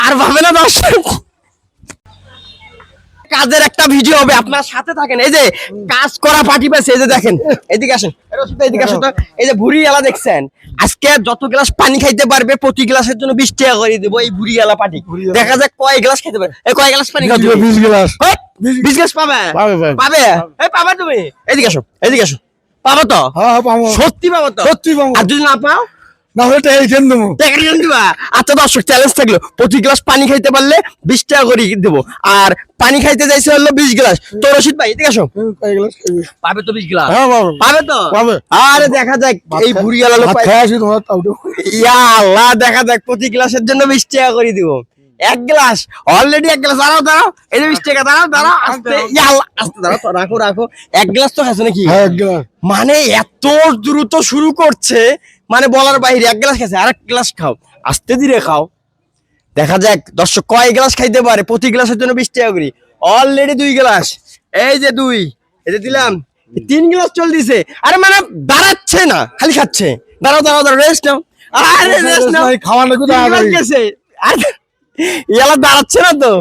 আর ভাবে না দর্শক কাজের একটা ভিডিও হবে, আপনার সাথে থাকেন। এই যে কাজ করা পার্টি পাইছে, এই যে দেখেন, এদিকে আসেন, এদিকে আসেন তো। এই যে ভুড়ি এলা দেখছেন, আজকে যত গ্লাস পানি খাইতে পারবে প্রতি গ্লাসের জন্য 20 টাকা করে দেবো। এই ভুড়ি এলা পার্টি, দেখা যাক কয় গ্লাস খাইতে পারবে। এই কয় গ্লাস পানি খাওয়া? 20 গ্লাস। 20 গ্লাস পাবে? পাবে। এই পাবা তুমি, এদিকে আসো, এদিকে আসো। পাবো তো? হ্যাঁ পাবো, সত্যি পাবো তো? সত্যি পাবো। আর যদি না পাও না হলে টাকা কেন দেবো? আচ্ছা দর্শক, চ্যালেঞ্জ থাকলো, প্রতি গ্লাস পানি খাইতে পারলে 20 টাকা করে দেবো। আর পানি খাইতে চাইছে হলো 20 গ্লাস। তো রশিদ ভাই এদিকে আসো। কয় গ্লাস খাইবে? পাবে তো 20 গ্লাস? হ্যাঁ পাবো। পাবে তো? পাবে। আরে দেখা যাক এই বুড়ি গেল। খাই আসি তোমার তাও। ইয়া আল্লাহ, দেখা যাক প্রতি গ্লাসের জন্য 20 টাকা করে দিব। এক গ্লাস অলরেডি, এক গ্লাস। দাঁড়াও দাঁড়াও, এই যে 20 টাকা। দাঁড়াও দাঁড়াও, আস্তে। ইয়া আল্লাহ, আস্তে দাঁড়াও, রাখো রাখো। এক গ্লাস তো খাইছো নাকি? হ্যাঁ এক গ্লাস। মানে এত দ্রুত শুরু করছে, মানে বলার বাইরে। এক গ্লাস খাইছে, আরেক গ্লাস খাও, আস্তে ধীরে খাও। দেখা যাক দর্শক কয় গ্লাস খাইতে পারে। প্রতি গ্লাসের জন্য 20 টাকা করি। অলরেডি 2 গ্লাস, এই যে 2, এই যে দিলাম। 3 গ্লাস চল দিছে। আরে মানে দাঁড়াচ্ছে না, খালি খাচ্ছে। দাঁড়াও দাঁড়াও দাঁড়াও, রেস্ট নাও। আরে রেস্ট নাও, খাওয়া না কোথায় গেছে। আরে ইয়ালা দাঁড়াচ্ছে না তো।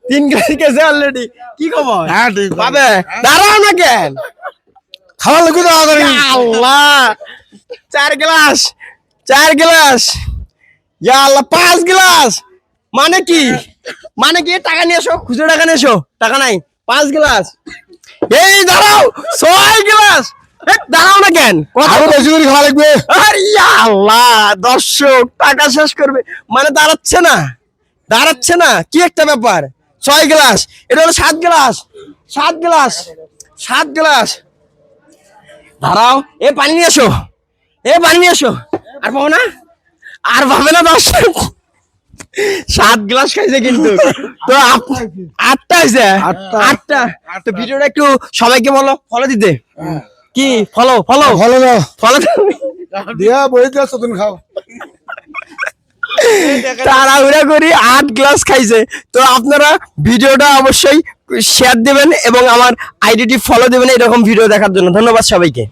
3 গ্লাস গেছে অলরেডি। কি খবর? হ্যাঁ ঠিক পাবে? দাঁড়াও না কেন? খাওয়া না কোথায়? আল্লাহ, 4 গ্লাস, 4 গ্লাস। ইয়া আল্লাহ, 5 গ্লাস। মানে কি? মানে কি? টাকা নিয়ে এসো, খুচরো টাকা নিয়ে এসো। টাকা নাই। 5 গ্লাস। এই দাঁড়াও, 6 গ্লাস। দাঁড়াও না কেন? আরো বেশি করে খাওয়া লাগবে। আরে ইয়া আল্লাহ, দর্শক টাকা শেষ করবে। মানে দাঁড়াচ্ছে না, দাঁড়াচ্ছে না। কি একটা ব্যাপার। 6 গ্লাস, এটা হলো 7 গ্লাস। 7 glass, 7 glass. দাঁড়াও, এ পানি নিয়ে এসো, এ পানি নিয়ে এসো। আর পাবো না, আর পাবে না দর্শক। 7 গ্লাস খাইছে কিন্তু। তো 8টা হয়েছে, 8টা। তো ভিডিওটা একটু সবাইকে বলো ফলো দিতে। কি ফলো ফলো ভালো না ফলো দিয়া বই দিয়া তুমি খাও। তাড়াহুড়া করি 8 গ্লাস খাইছে। তো আপনারা ভিডিওটা অবশ্যই শেয়ার দিবেন এবং আমার আইডিটি ফলো দিবেন এরকম ভিডিও দেখার জন্য। ধন্যবাদ সবাইকে।